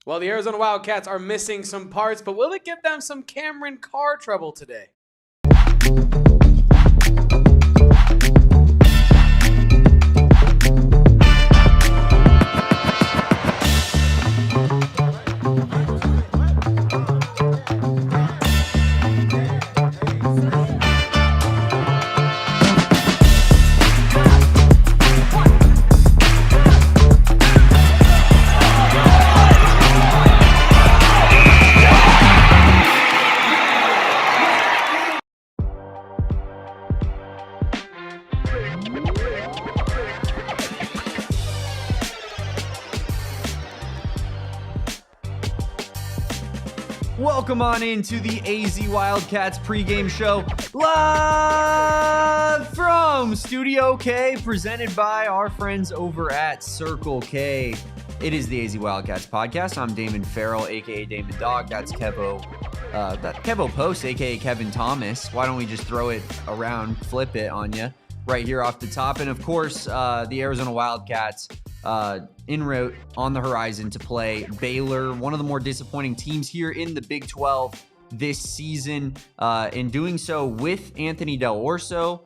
Well, the Arizona Wildcats are missing some parts, but will it give them some Cameron Carr trouble today? Welcome on into the AZ Wildcats pregame show, live from Studio K, presented by our friends over at Circle K. It is the AZ Wildcats podcast. I'm Damon Fairall, aka Damon Dog. That's Kevo Post, aka Kevin Thomas. Why don't we just throw it around, flip it on you right here off the top? And of course, the Arizona Wildcats en route on the horizon to play Baylor, one of the more disappointing teams here in the Big 12 this season. In doing so with Anthony Del Orso,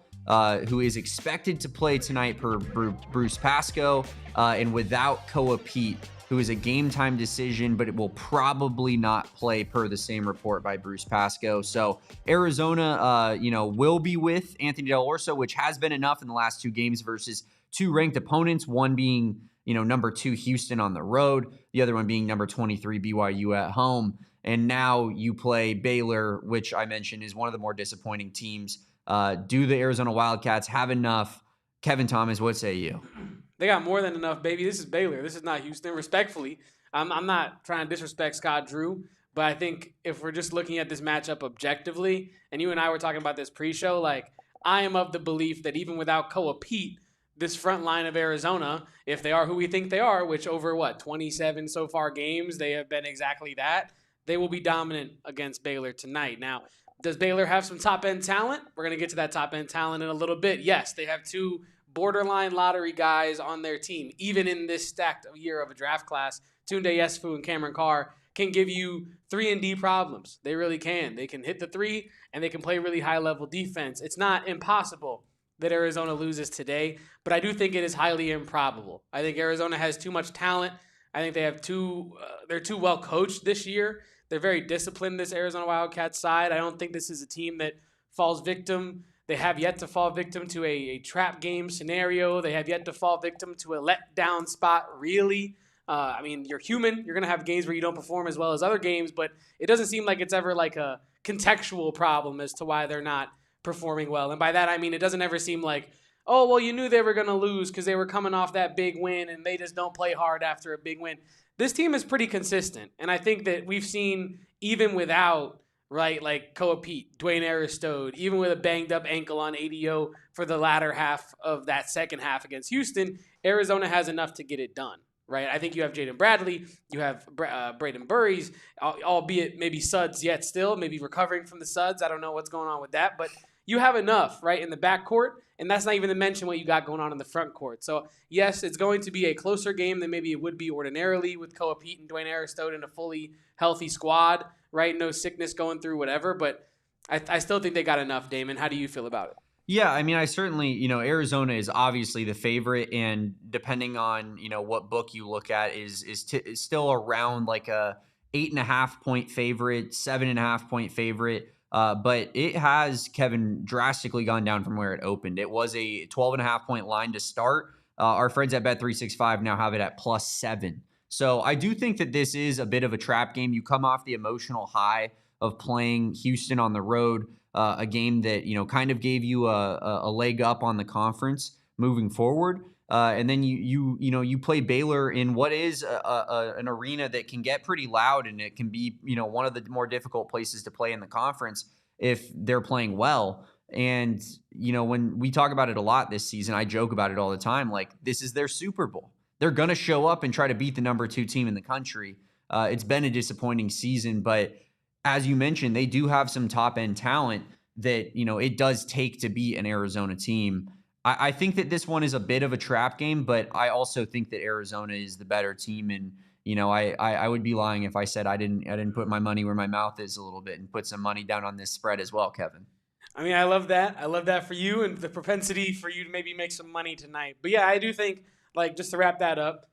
who is expected to play tonight per Bruce Pascoe, and without Koa Peat, who is a game time decision, but it will probably not play per the same report by Bruce Pascoe. So Arizona, will be with Anthony Del Orso, which has been enough in the last two games versus two ranked opponents, one being, number 2 Houston on the road, the other one being number 23 BYU at home. And now you play Baylor, which I mentioned is one of the more disappointing teams. Do the Arizona Wildcats have enough? Kevin Thomas, what say you? They got more than enough, baby. This is Baylor. This is not Houston. Respectfully, I'm not trying to disrespect Scott Drew, but I think if we're just looking at this matchup objectively, and you and I were talking about this pre-show, I am of the belief that even without Koa Peat, this front line of Arizona, if they are who we think they are, which over 27 so far games, they have been exactly that, they will be dominant against Baylor tonight. Now, does Baylor have some top-end talent? We're going to get to that top-end talent in a little bit. Yes, they have two borderline lottery guys on their team. Even in this stacked year of a draft class, Tounde, Yessoufou, and Cameron Carr can give you 3-and-D problems. They really can. They can hit the three, and they can play really high-level defense. It's not impossible that Arizona loses today, but I do think it is highly improbable. I think Arizona has too much talent. I think they have they're too well coached this year. They're very disciplined, this Arizona Wildcats side. I don't think this is a team that falls victim. They have yet to fall victim to a trap game scenario. They have yet to fall victim to a letdown spot, really. You're human. You're going to have games where you don't perform as well as other games, but it doesn't seem like it's ever like a contextual problem as to why they're not performing well. And by that, I mean it doesn't ever seem like, oh, well, you knew they were going to lose because they were coming off that big win and they just don't play hard after a big win. This team is pretty consistent, and I think that we've seen even without Koa Peat, Dwayne Aristode, even with a banged-up ankle on ADO for the latter half of that second half against Houston, Arizona has enough to get it done, right? I think you have Jaden Bradley, you have Braden Burries, albeit maybe suds yet still, maybe recovering from the suds. I don't know what's going on with that, but you have enough, right, in the backcourt, and that's not even to mention what you got going on in the front court. So, yes, it's going to be a closer game than maybe it would be ordinarily with Koa Peat and Dwayne Aristode in a fully healthy squad, right? No sickness going through, whatever, but I still think they got enough, Damon. How do you feel about it? Yeah, I certainly, Arizona is obviously the favorite, and depending on, what book you look at is still around like a 8.5 point favorite, 7.5 point favorite. But it has, Kevin, drastically gone down from where it opened. It was a 12.5 point line to start. Our friends at Bet365 now have it at +7. So I do think that this is a bit of a trap game. You come off the emotional high of playing Houston on the road, a game that, kind of gave you a leg up on the conference moving forward. And then you play Baylor in what is an arena that can get pretty loud, and it can be, one of the more difficult places to play in the conference if they're playing well. And, when we talk about it a lot this season, I joke about it all the time. Like, this is their Super Bowl. They're going to show up and try to beat the number 2 team in the country. It's been a disappointing season, but as you mentioned, they do have some top end talent that, it does take to beat an Arizona team. I think that this one is a bit of a trap game, but I also think that Arizona is the better team. And, I would be lying if I said I didn't put my money where my mouth is a little bit and put some money down on this spread as well, Kevin. I mean, I love that. I love that for you and the propensity for you to maybe make some money tonight. But yeah, I do think, just to wrap that up,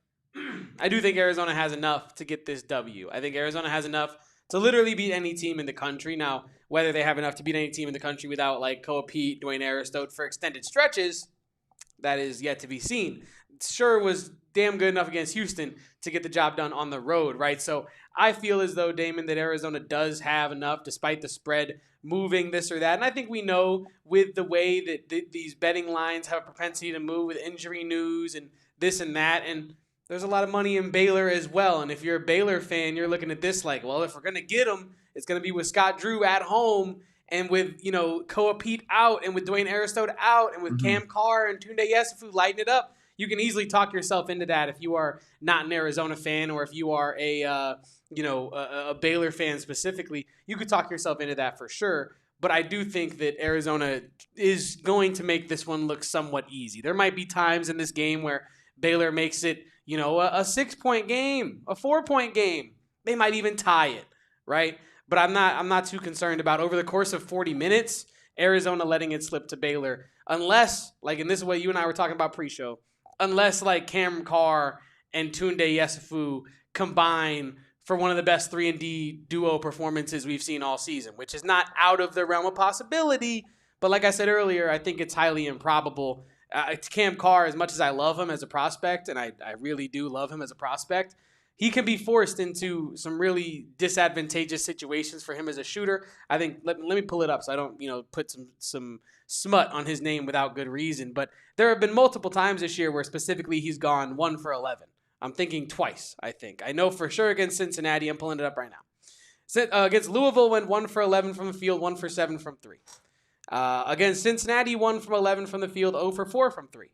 I do think Arizona has enough to get this W. I think Arizona has enough to literally beat any team in the country. Now, whether they have enough to beat any team in the country without Koa Peat, Dwayne Aristode for extended stretches, that is yet to be seen. Sure was damn good enough against Houston to get the job done on the road, right? So I feel as though, Damon, that Arizona does have enough despite the spread moving this or that. And I think we know with the way that these betting lines have a propensity to move with injury news and this and that. And there's a lot of money in Baylor as well. And if you're a Baylor fan, you're looking at this if we're going to get them, it's going to be with Scott Drew at home and with, Koa Peat out and with Dwayne Aristode out and with Cam Carr and Tounde Yessoufou lighting it up. You can easily talk yourself into that if you are not an Arizona fan or if you are a Baylor fan specifically. You could talk yourself into that for sure. But I do think that Arizona is going to make this one look somewhat easy. There might be times in this game where Baylor makes it, a 6-point game, a 4-point game. They might even tie it, right? But I'm not too concerned about over the course of 40 minutes, Arizona letting it slip to Baylor. Unless, and this is what you and I were talking about pre-show, unless Cam Carr and Tounde Yessoufou combine for one of the best 3-and-D duo performances we've seen all season, which is not out of the realm of possibility. But like I said earlier, I think it's highly improbable. Cam Carr, as much as I love him as a prospect, and I really do love him as a prospect, he can be forced into some really disadvantageous situations for him as a shooter. I think, let me pull it up so I don't, put some smut on his name without good reason. But there have been multiple times this year where specifically he's gone 1 for 11. I'm thinking twice, I think. I know for sure against Cincinnati. I'm pulling it up right now. Against Louisville, went 1 for 11 from the field, 1 for 7 from 3. Against Cincinnati, 1 from 11 from the field, 0 for 4 from 3.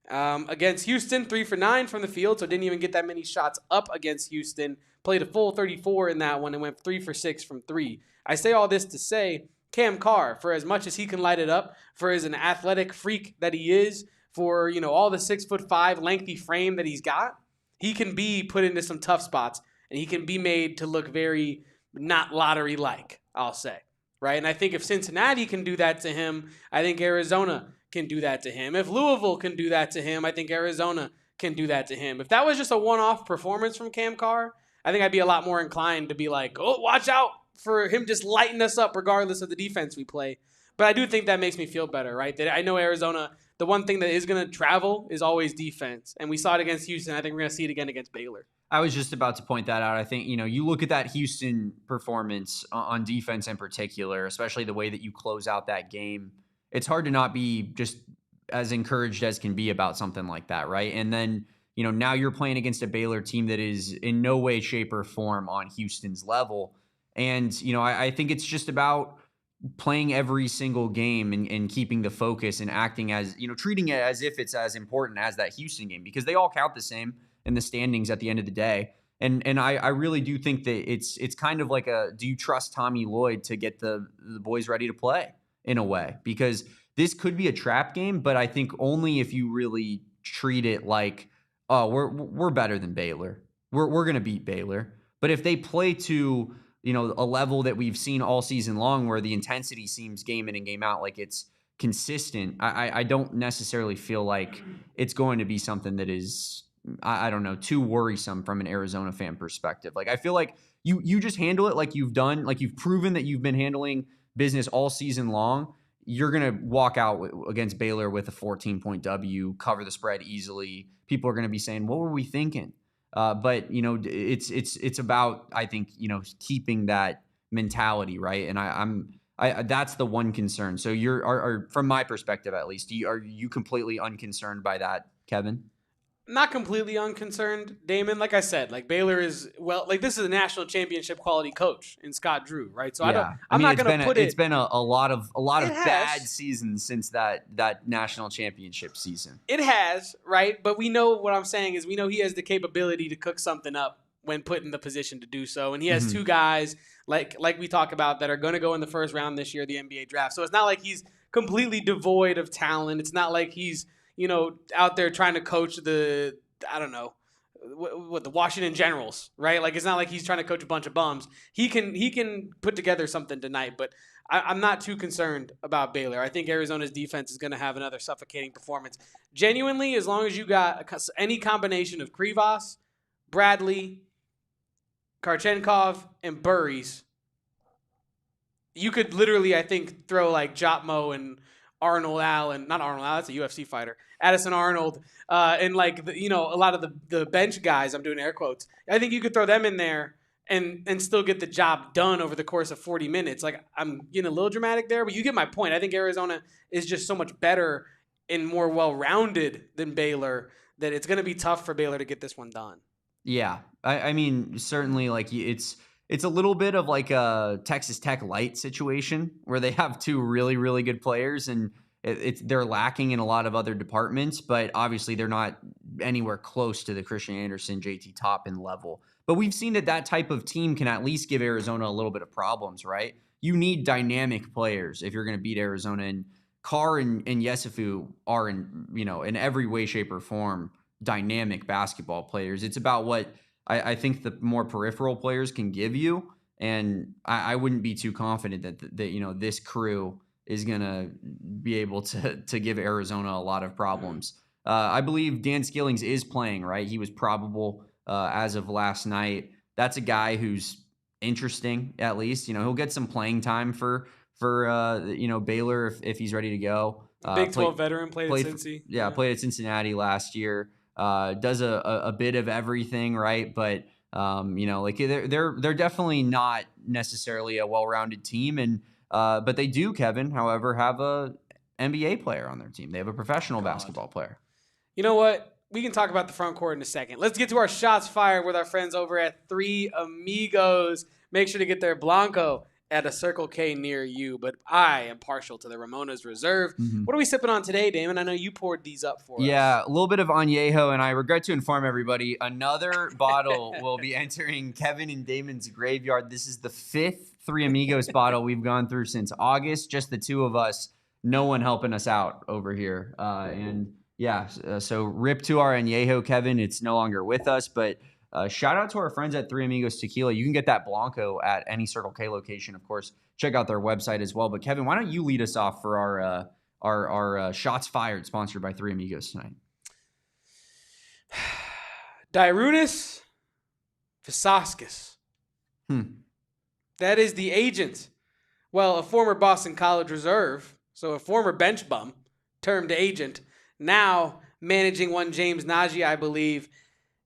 Against Houston, 3 for 9 from the field, so didn't even get that many shots up against Houston. Played a full 34 in that one and went 3 for 6 from 3. I say all this to say Cam Carr, for as much as he can light it up, for as an athletic freak that he is, for all the 6'5" lengthy frame that he's got, he can be put into some tough spots and he can be made to look very not lottery-like, I'll say. Right? And I think if Cincinnati can do that to him, I think Arizona can do that to him. If Louisville can do that to him, I think Arizona can do that to him. If that was just a one-off performance from Cam Carr, I think I'd be a lot more inclined to be watch out for him just lighting us up regardless of the defense we play. But I do think that makes me feel better, right? That I know Arizona, the one thing that is going to travel is always defense. And we saw it against Houston. I think we're going to see it again against Baylor. I was just about to point that out. I think, you look at that Houston performance on defense in particular, especially the way that you close out that game. It's hard to not be just as encouraged as can be about something like that, right? And then, now you're playing against a Baylor team that is in no way, shape, or form on Houston's level. And, I think it's just about playing every single game and keeping the focus and acting as, treating it as if it's as important as that Houston game, because they all count the same in the standings at the end of the day. And I really do think that it's kind of like do you trust Tommy Lloyd to get the boys ready to play in a way? Because this could be a trap game, but I think only if you really treat it like, oh, we're better than Baylor. We're going to beat Baylor. But if they play to, a level that we've seen all season long where the intensity seems game in and game out, like it's consistent, I don't necessarily feel like it's going to be something that is, I don't know, too worrisome from an Arizona fan perspective. I feel like you just handle it like you've done, like you've proven that you've been handling business all season long. You're going to walk out against Baylor with a 14-point W, cover the spread easily. People are going to be saying, what were we thinking? But it's about, I think, keeping that mentality, right? And I that's the one concern. So are from my perspective, at least, are you completely unconcerned by that, Kevin? Not completely unconcerned, Damon. Like I said, Baylor is, this is a national championship quality coach in Scott Drew, right? So yeah. I'm not going to put it. It's been a lot of bad seasons since that national championship season. It has, right? But we know what I'm saying is we know he has the capability to cook something up when put in the position to do so, and he has two guys like we talk about that are going to go in the first round this year, the NBA draft. So it's not like he's completely devoid of talent. It's not like he's out there trying to coach the, I don't know, the Washington Generals, right? Like, it's not like he's trying to coach a bunch of bums. He can put together something tonight, but I'm not too concerned about Baylor. I think Arizona's defense is going to have another suffocating performance. Genuinely, as long as you got any combination of Krivas, Bradley, Karchenkov, and Burries, you could literally, I think, throw like Jotmo and Arnold Allen, not Arnold Allen, that's a UFC fighter, Addison Arnold, and like, a lot of the bench guys, I'm doing air quotes. I think you could throw them in there and still get the job done over the course of 40 minutes. Like, I'm getting a little dramatic there, but you get my point. I think Arizona is just so much better and more well-rounded than Baylor that it's going to be tough for Baylor to get this one done. Yeah. I mean, certainly, like, it's a little bit of like a Texas Tech light situation where they have two really, really good players, and they're lacking in a lot of other departments, but obviously they're not anywhere close to the Christian Anderson, JT Toppin level. But we've seen that type of team can at least give Arizona a little bit of problems, right? You need dynamic players if you're going to beat Arizona, and Carr and Yessoufou are in every way, shape, or form dynamic basketball players. It's about what I think the more peripheral players can give you, and I wouldn't be too confident that this crew is going to be able to give Arizona a lot of problems. I believe Dan Skillings is playing, right? He was probable as of last night. That's a guy who's interesting, at least. He'll get some playing time for Baylor if he's ready to go. Big 12 veteran, played at Cincy. Played at Cincinnati last year. Does a bit of everything, right? But they're definitely not necessarily a well-rounded team, and but they do, Kevin, however, have a NBA player on their team. They have a professional basketball player. You know what? We can talk about the front court in a second. Let's get to our shots fired with our friends over at Three Amigos. Make sure to get their Blanco at a Circle K near you, but I am partial to the Ramona's Reserve. Mm-hmm. What are we sipping on today, Damon? I know you poured these up for us. Yeah, a little bit of Añejo, and I regret to inform everybody, another bottle will be entering Kevin and Damon's graveyard. This is the 5th Three Amigos bottle we've gone through since August, just the two of us, no one helping us out over here. So rip to our Añejo, Kevin. It's no longer with us, but shout out to our friends at Three Amigos Tequila. You can get that Blanco at any Circle K location. Of course, check out their website as well. But Kevin, why don't you lead us off for our shots fired, sponsored by Three Amigos tonight? Dairunas Visaskis. That is the agent. Well, a former Boston College reserve, so a former bench bum, termed agent, now managing one James Nagy, I believe.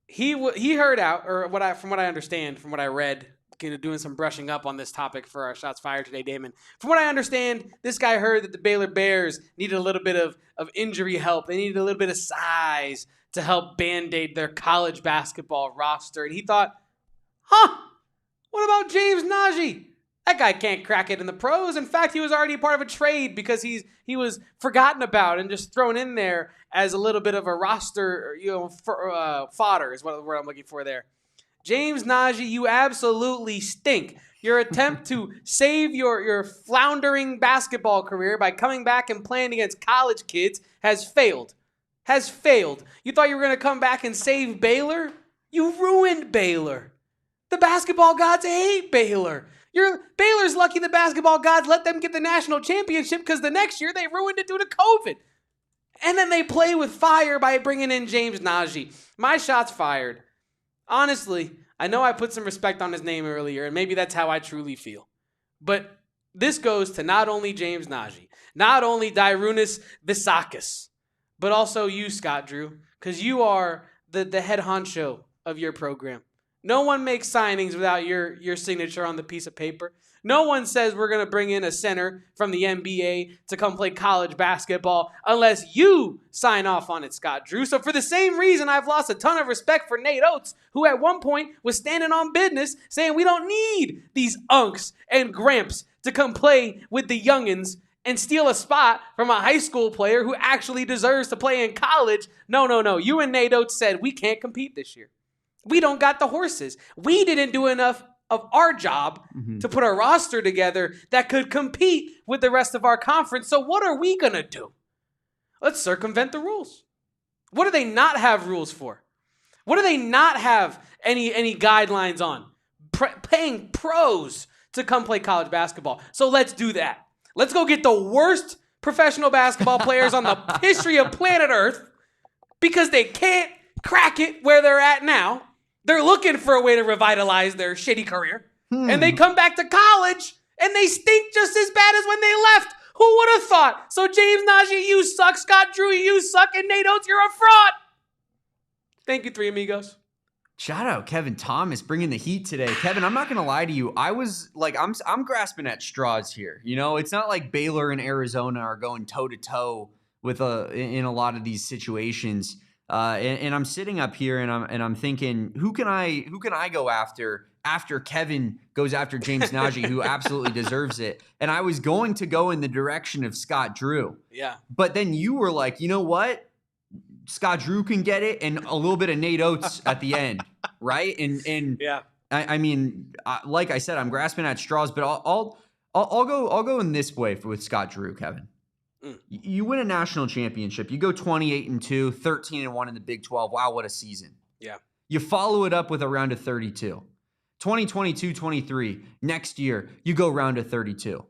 He heard out, or from what I understand, from what I read, doing some brushing up on this topic for our shots fired today, Damon. From what I understand, this guy heard that the Baylor Bears needed a little bit of injury help. They needed a little bit of size to help band-aid their college basketball roster. And he thought, what about James Nagy? That guy can't crack it in the pros. In fact, he was already part of a trade because he was forgotten about and just thrown in there as a little bit of a roster, fodder is what the word I'm looking for there. James Nagy, you absolutely stink. Your attempt to save your floundering basketball career by coming back and playing against college kids has failed. You thought you were going to come back and save Baylor? You ruined Baylor. The basketball gods hate Baylor. Baylor's lucky the basketball gods let them get the national championship because the next year they ruined it due to COVID. And then they play with fire by bringing in James Nagy. My shot's fired. Honestly, I know I put some respect on his name earlier, and maybe that's how I truly feel. But this goes to not only James Nagy, not only Dairunas Visaskis, but also you, Scott Drew, because you are the head honcho of your program. No one makes signings without your signature on the piece of paper. No one says we're going to bring in a center from the NBA to come play college basketball unless you sign off on it, Scott Drew. So for the same reason, I've lost a ton of respect for Nate Oates, who at one point was standing on business saying we don't need these unks and gramps to come play with the youngins and steal a spot from a high school player who actually deserves to play in college. No. You and Nate Oates said we can't compete this year. We don't got the horses. We didn't do enough of our job to put a roster together that could compete with the rest of our conference. So what are we going to do? Let's circumvent the rules. What do they not have rules for? What do they not have any guidelines on? Paying pros to come play college basketball. So let's do that. Let's go get the worst professional basketball players on the history of planet Earth because they can't crack it where they're at now. They're looking for a way to revitalize their shitty career. And they come back to college and they stink just as bad as when they left. Who would have thought? So James Najee, you suck. Scott Drew, you suck. And Nate Oates, you're a fraud. Thank you, Three Amigos. Shout out Kevin Thomas bringing the heat today. Kevin, I'm not going to lie to you. I was like, I'm grasping at straws here. You know, it's not like Baylor and Arizona are going toe to toe with in a lot of these situations. And I'm sitting up here and I'm thinking, who can I go after Kevin goes after James Najee, who absolutely deserves it. And I was going to go in the direction of Scott Drew. Yeah. But then you were like, you know what? Scott Drew can get it, and a little bit of Nate Oates at the end, right? And yeah, I mean, like I said, I'm grasping at straws, but I'll go in this way with Scott Drew, Kevin. You win a national championship, you go 28-2, 13-1 in the Big 12. Wow, what a season! Yeah, you follow it up with a round of 32. 2022-23 next year, you go round of 32.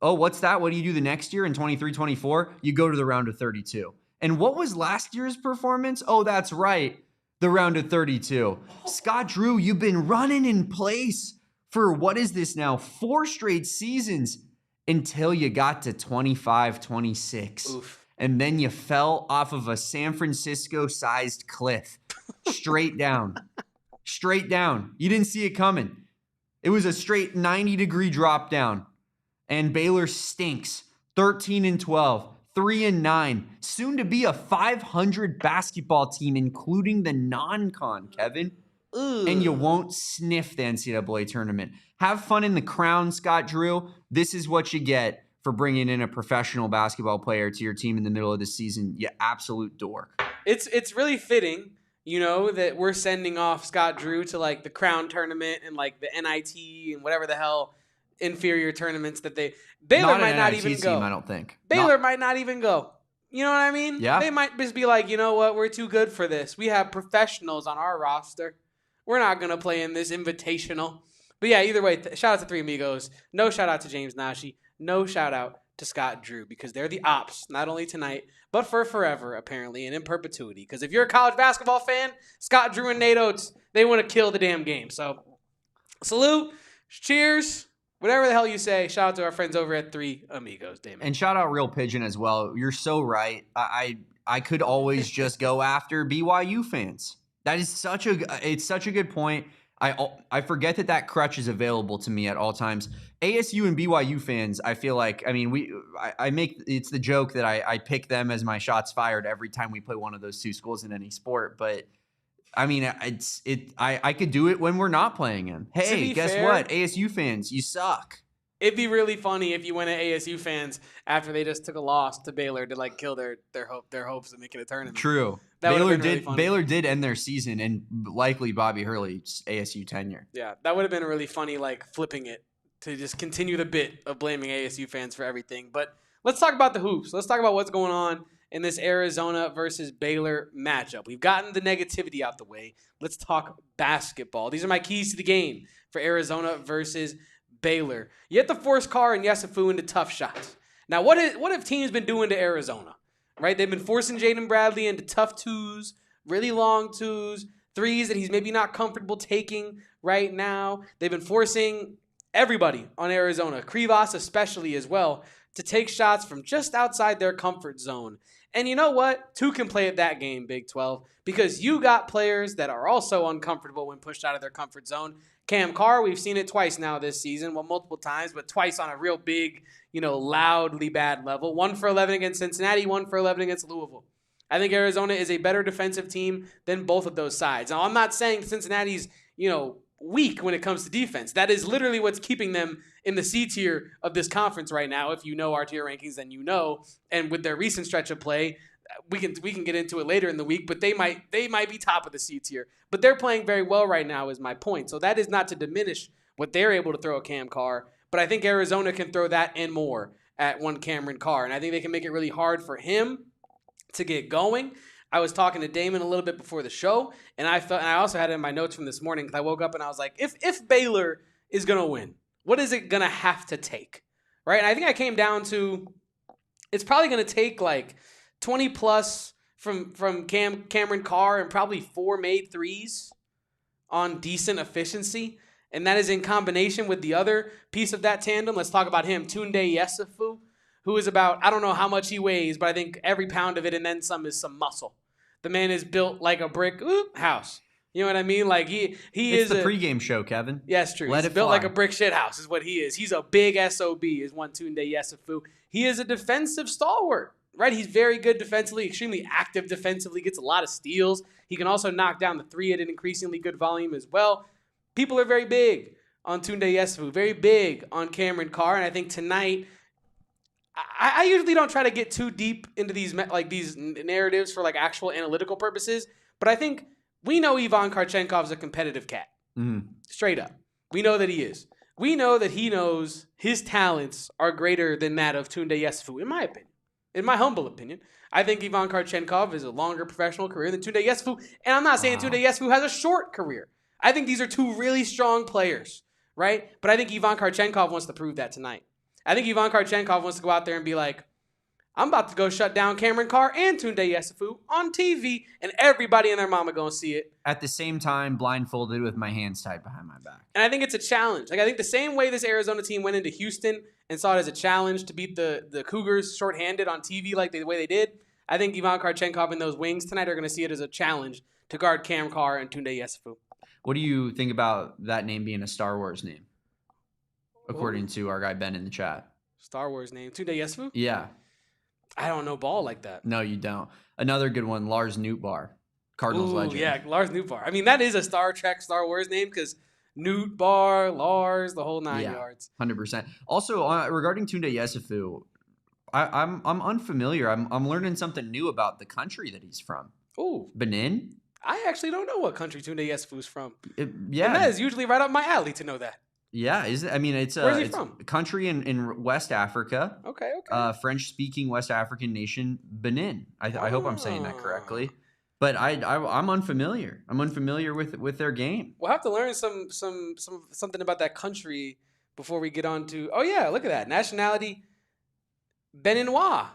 Oh, what's that? What do you do the next year in 23-24? You go to the round of 32. And what was last year's performance? Oh, that's right. The round of 32. Scott Drew, you've been running in place for what is this now? 4 straight seasons until you got to 25-26. And then you fell off of a San Francisco-sized cliff. Straight down. Straight down. You didn't see it coming. It was a straight 90-degree drop down. And Baylor stinks. 13-12. 3-9, soon to be a 500 basketball team, including the non-con, Kevin. And you won't sniff the NCAA tournament. Have fun in the crown, Scott Drew. This is what you get for bringing in a professional basketball player to your team in the middle of the season, you absolute dork. It's really fitting, you know, that we're sending off Scott Drew to like the crown tournament and like the NIT and whatever the hell inferior tournaments that Baylor might not even go. I don't think. Baylor might not even go. You know what I mean? Yeah. They might just be like, you know what? We're too good for this. We have professionals on our roster. We're not going to play in this invitational. But yeah, either way, shout out to Three Amigos. No shout out to James Najee. No shout out to Scott Drew because they're the ops, not only tonight, but for forever, apparently, and in perpetuity. Because if you're a college basketball fan, Scott Drew and Nate Oates, they want to kill the damn game. So salute, cheers. Whatever the hell you say, shout out to our friends over at Three Amigos, Damon. And shout out Real Pigeon as well. You're so right. I could always just go after BYU fans. That is such a good point. I forget that crutch is available to me at all times. ASU and BYU fans, I feel like, I mean, I make it's the joke that I pick them as my shots fired every time we play one of those two schools in any sport, but I mean, I could do it when we're not playing him. Hey, guess what? ASU fans, you suck. It'd be really funny if you went to ASU fans after they just took a loss to Baylor to like kill their hopes of making a tournament. True. Baylor did end their season and likely Bobby Hurley's ASU tenure. Yeah, that would have been really funny, like flipping it to just continue the bit of blaming ASU fans for everything. But let's talk about the hoops. Let's talk about what's going on in this Arizona versus Baylor matchup. We've gotten the negativity out the way. Let's talk basketball. These are my keys to the game for Arizona versus Baylor. You have to force Carr and Yessoufou into tough shots. Now, what have teams been doing to Arizona? Right? They've been forcing Jaden Bradley into tough twos, really long twos, threes that he's maybe not comfortable taking right now. They've been forcing everybody on Arizona, Krivas especially as well, to take shots from just outside their comfort zone. And you know what? Two can play at that game, Big 12, because you got players that are also uncomfortable when pushed out of their comfort zone. Cam Carr, we've seen it twice now this season. Well, multiple times, but twice on a real big, loudly bad level. 1 for 11 against Cincinnati, 1 for 11 against Louisville. I think Arizona is a better defensive team than both of those sides. Now, I'm not saying Cincinnati's, weak when it comes to defense. That is literally what's keeping them in the C tier of this conference right now. If you know our tier rankings, then you know. And with their recent stretch of play, we can get into it later in the week, but they might be top of the C tier. But they're playing very well right now is my point. So that is not to diminish what they're able to throw at Cam Carr, but I think Arizona can throw that and more at one Cameron Carr. And I think they can make it really hard for him to get going. I was talking to Damon a little bit before the show, and I also had it in my notes from this morning because I woke up and I was like, if Baylor is going to win, what is it going to have to take? Right? And I think I came down to it's probably going to take like 20 plus from Cameron Carr and probably 4 made threes on decent efficiency. And that is in combination with the other piece of that tandem. Let's talk about him, Tounde Yessoufou, who is about, I don't know how much he weighs, but I think every pound of it and then some is some muscle. The man is built like a brick house. You know what I mean? Like he is the pregame show, Kevin. Yes, true. He's built like a brick shit house is what he is. He's a big SOB is one Tounde Yessoufou. He is a defensive stalwart, right? He's very good defensively, extremely active defensively, gets a lot of steals. He can also knock down the three at an increasingly good volume as well. People are very big on Tounde Yessoufou, very big on Cameron Carr, and I think tonight I usually don't try to get too deep into these narratives for like actual analytical purposes, but I think we know Ivan Karchenkov's a competitive cat. Mm-hmm. Straight up. We know that he is. We know that he knows his talents are greater than that of Tounde Yessoufou, in my opinion. In my humble opinion. I think Ivan Karchenkov is a longer professional career than Tounde Yessoufou, and I'm not saying Tounde Yessoufou has a short career. I think these are two really strong players, right? But I think Ivan Karchenkov wants to prove that tonight. I think Ivan Karchenkov wants to go out there and be like, I'm about to go shut down Cameron Carr and Tounde Yessoufou on TV, and everybody and their mama gonna see it. At the same time, blindfolded with my hands tied behind my back. And I think it's a challenge. Like I think the same way this Arizona team went into Houston and saw it as a challenge to beat the Cougars shorthanded on TV like the way they did, I think Ivan Karchenkov and those wings tonight are going to see it as a challenge to guard Cam Carr and Tounde Yessoufou. What do you think about that name being a Star Wars name, according to our guy Ben in the chat? Star Wars name. Tounde Yessoufou? Yeah. I don't know ball like that. No, you don't. Another good one, Lars Nootbaar, Cardinals legend. Yeah, Lars Nootbaar. I mean, that is a Star Trek, Star Wars name because Nootbaar, Lars, the whole 9 yards. 100%. Also, regarding Tounde Yessoufou, I'm unfamiliar. I'm learning something new about the country that he's from. Ooh. Benin? I actually don't know what country Tounde Yessoufou is from. Yeah. And that is usually right up my alley to know that. Yeah, it's Where's he from? A country in West Africa. Okay. French-speaking West African nation, Benin. I hope I'm saying that correctly. But I'm unfamiliar. I'm unfamiliar with their game. We'll have to learn something about that country before we get on to. Oh yeah, look at that nationality, Beninois.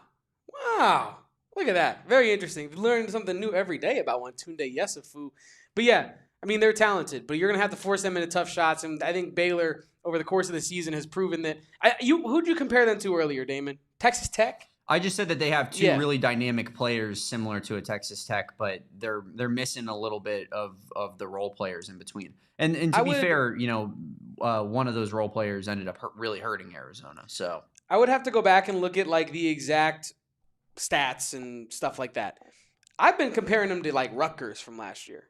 Wow, look at that. Very interesting. We learn something new every day about one Tounde Yessoufou. But yeah. I mean, they're talented, but you're going to have to force them into tough shots. And I think Baylor, over the course of the season, has proven that. Who'd you compare them to earlier, Damon? Texas Tech? I just said that they have two really dynamic players similar to a Texas Tech, but they're missing a little bit of the role players in between. And to be fair, one of those role players ended up really hurting Arizona. So I would have to go back and look at like the exact stats and stuff like that. I've been comparing them to like Rutgers from last year.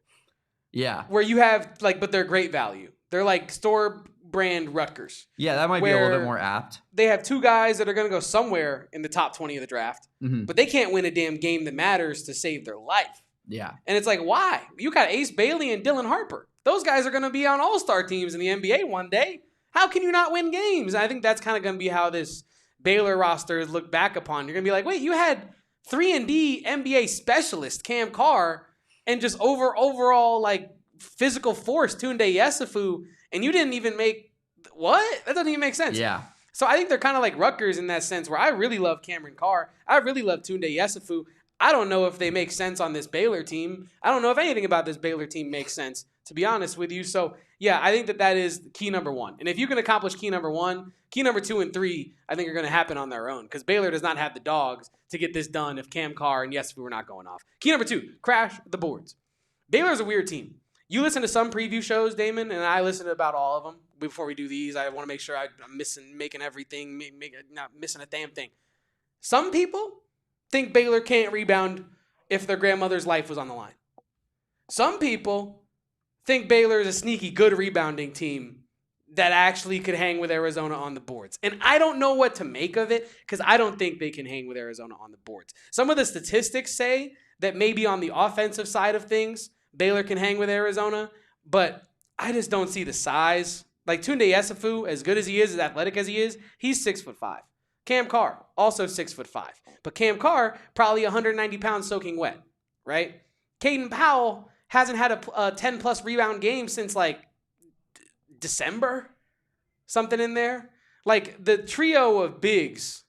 Yeah. Where you have, but they're great value. They're like store brand Rutgers. Yeah, that might be a little bit more apt. They have two guys that are going to go somewhere in the top 20 of the draft, but they can't win a damn game that matters to save their life. Yeah. And it's like, why? You got Ace Bailey and Dylan Harper. Those guys are going to be on all-star teams in the NBA one day. How can you not win games? And I think that's kind of going to be how this Baylor roster is looked back upon. You're going to be like, wait, you had 3-and-D NBA specialist Cam Carr and just overall like physical force Tounde Yessoufou, and you didn't even make what? That doesn't even make sense. Yeah. So I think they're kind of like Rutgers in that sense, where I really love Cameron Carr. I really love Tounde Yessoufou. I don't know if they make sense on this Baylor team. I don't know if anything about this Baylor team makes sense, to be honest with you. So yeah, I think that is key number one. And if you can accomplish key number one, key number 2 and 3, I think are going to happen on their own, because Baylor does not have the dogs to get this done if Cam Carr and Yessoufou are not going off. Key number 2, crash the boards. Baylor is a weird team. You listen to some preview shows, Damon, and I listen to about all of them. Before we do these, I want to make sure I'm making everything, not missing a damn thing. Some people think Baylor can't rebound if their grandmother's life was on the line. Some people think Baylor is a sneaky good rebounding team that actually could hang with Arizona on the boards. And I don't know what to make of it, because I don't think they can hang with Arizona on the boards. Some of the statistics say that maybe on the offensive side of things, Baylor can hang with Arizona, but I just don't see the size. Like Tounde Yessoufou, as good as he is, as athletic as he is, he's 6'5". Cam Carr, also 6'5". But Cam Carr, probably 190 pounds soaking wet, right? Caden Powell hasn't had a 10-plus rebound game since, like, December, something in there. Like, the trio of bigs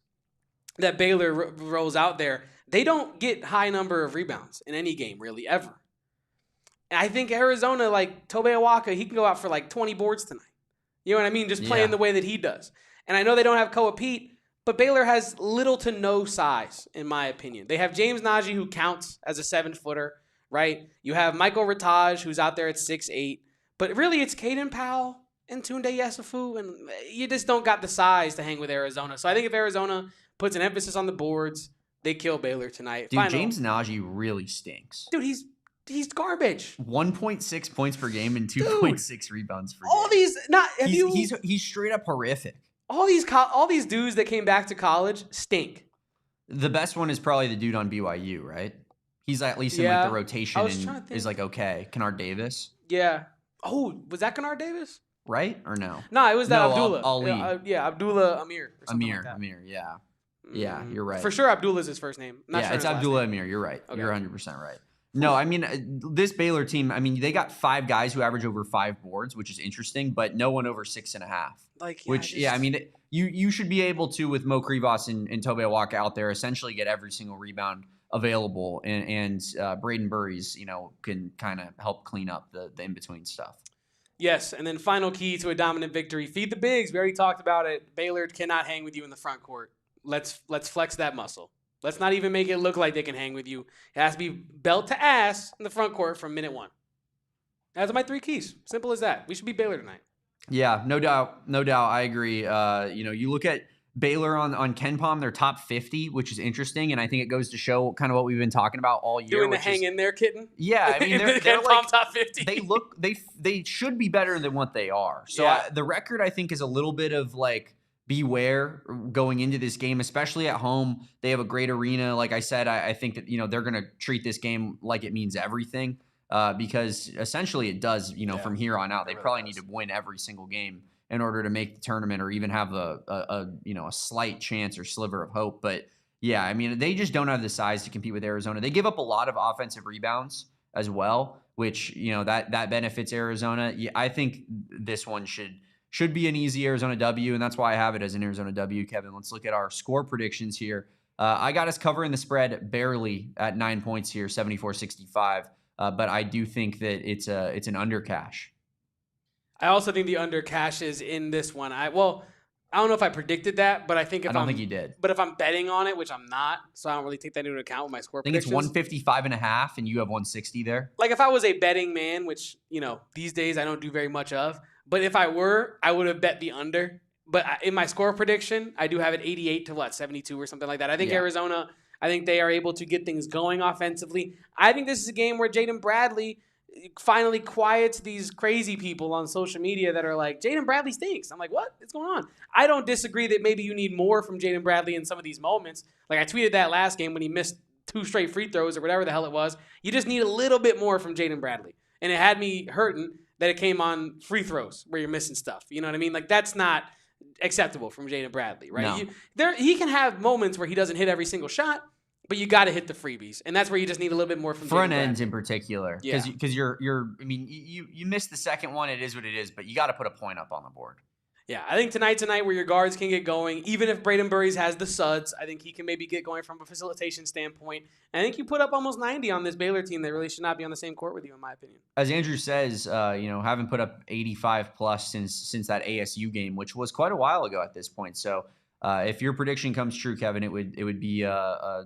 that Baylor rolls out there, they don't get high number of rebounds in any game, really, ever. And I think Arizona, like Tobe Awaka, he can go out for like 20 boards tonight. You know what I mean? Just playing the way that he does. And I know they don't have Koa Peat, but Baylor has little to no size, in my opinion. They have James Najee, who counts as a 7-footer, right? You have Michael Rataj, who's out there at 6'8". But really, it's Caden Powell and Tounde Yessoufou, and you just don't got the size to hang with Arizona. So I think if Arizona puts an emphasis on the boards, they kill Baylor tonight. Dude, James Najee really stinks. Dude, he's garbage. 1.6 points per game and 2.6 rebounds per game. All these he's straight up horrific. All these dudes that came back to college stink. The best one is probably the dude on BYU, right? He's at least in like the rotation and is like okay. Kennard Davis. Yeah. Oh, was that Kennard Davis? Right or no? No, it was that Abdullah. Ali. Abdullah Amir. Amir, yeah. Yeah, you're right. For sure, Abdullah's his first name. It's Abdullah Amir. You're right. Okay. You're 100% right. No, I mean, this Baylor team, I mean, they got 5 guys who average over 5 boards, which is interesting, but no one over 6.5. I mean, you should be able to, with Mo Krivas and Tobe Awaka out there, essentially get every single rebound available, and Braden Burries, can kind of help clean up the in-between stuff. Yes, and then final key to a dominant victory, feed the bigs. We already talked about it. Baylor cannot hang with you in the front court. Let's flex that muscle. Let's not even make it look like they can hang with you. It has to be belt to ass in the front court from minute 1. Those are my 3 keys. Simple as that. We should beat Baylor tonight. Yeah, no doubt. I agree. You look at Baylor on KenPom, they're top 50, which is interesting, and I think it goes to show kind of what we've been talking about all year. Doing the hang in there, kitten. Yeah, I mean they're KenPom like top 50. They should be better than what they are. So the record I think is a little bit of like beware going into this game, especially at home. They have a great arena. Like I said, I think that they're going to treat this game like it means everything because essentially it does. From here on out, they probably need to win every single game in order to make the tournament or even have a slight chance or sliver of hope. But yeah, I mean, they just don't have the size to compete with Arizona. They give up a lot of offensive rebounds as well, which, that benefits Arizona. Yeah, I think this one should be an easy Arizona W, and that's why I have it as an Arizona W. Kevin, let's look at our score predictions here. I got us covering the spread barely at 9 points here, 74-65, but I do think that it's an under cash. I also think the under cashes in this one. I don't know if I predicted that, but I don't think you did. But if I'm betting on it, which I'm not, so I don't really take that into account with my score predictions. I think it's 155.5, and you have 160 there. Like if I was a betting man, which these days I don't do very much of, but if I were, I would have bet the under. But in my score prediction, I do have it 88 to 72 or something like that. I think Arizona, they are able to get things going offensively. I think this is a game where Jaden Bradley finally quiets these crazy people on social media that are like, Jaden Bradley stinks. I'm like, what? What's going on? I don't disagree that maybe you need more from Jaden Bradley in some of these moments. Like I tweeted that last game when he missed 2 straight free throws or whatever the hell it was. You just need a little bit more from Jaden Bradley. And it had me hurting that it came on free throws where you're missing stuff. You know what I mean? Like that's not acceptable from Jaden Bradley, right? No. He can have moments where he doesn't hit every single shot, but you got to hit the freebies, and that's where you just need a little bit more from front ends in particular, because you missed the second one. It is what it is, but you got to put a point up on the board. Yeah, I think tonight where your guards can get going, even if Braden Burries has the suds, I think he can maybe get going from a facilitation standpoint. And I think you put up almost 90 on this Baylor team that really should not be on the same court with you, in my opinion. As Andrew says, haven't put up 85 plus since that ASU game, which was quite a while ago at this point. So if your prediction comes true, Kevin, it would be a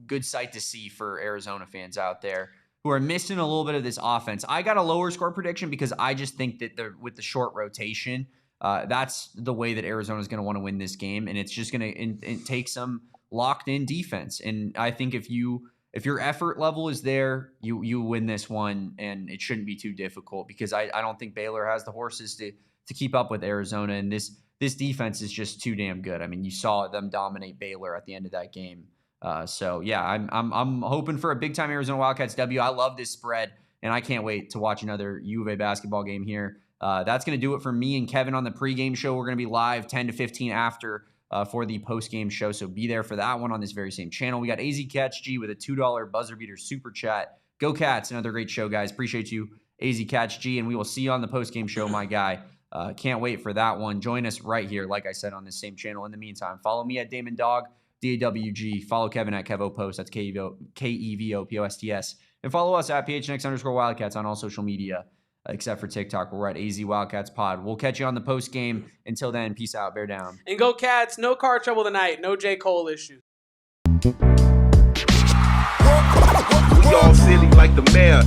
good sight to see for Arizona fans out there who are missing a little bit of this offense. I got a lower score prediction because I just think that with the short rotation, that's the way that Arizona is going to want to win this game, and it's just going to take some locked-in defense. And I think if your effort level is there, you win this one, and it shouldn't be too difficult because I don't think Baylor has the horses to keep up with Arizona, and this defense is just too damn good. I mean, you saw them dominate Baylor at the end of that game. So yeah, I'm hoping for a big-time Arizona Wildcats W. I love this spread, and I can't wait to watch another U of A basketball game here. That's going to do it for me and Kevin on the pregame show. We're going to be live 10 to 15 after for the post-game show. So be there for that one on this very same channel. We got AZ Catch G with a $2 buzzer beater super chat. Go Cats, another great show, guys. Appreciate you, AZ Catch G, and we will see you on the post-game show, my guy. Can't wait for that one. Join us right here, like I said, on this same channel. In the meantime, follow me at Damon Dog, DAWG. Follow Kevin at KevoPost. That's KEVOPOSTS. And follow us at PHNX_Wildcats on all social media, except for TikTok. We're at AZ Wildcats Pod. We'll catch you on the post game. Until then, peace out. Bear down. And go Cats. No car trouble tonight. No J. Cole issues. We all silly like the mayor.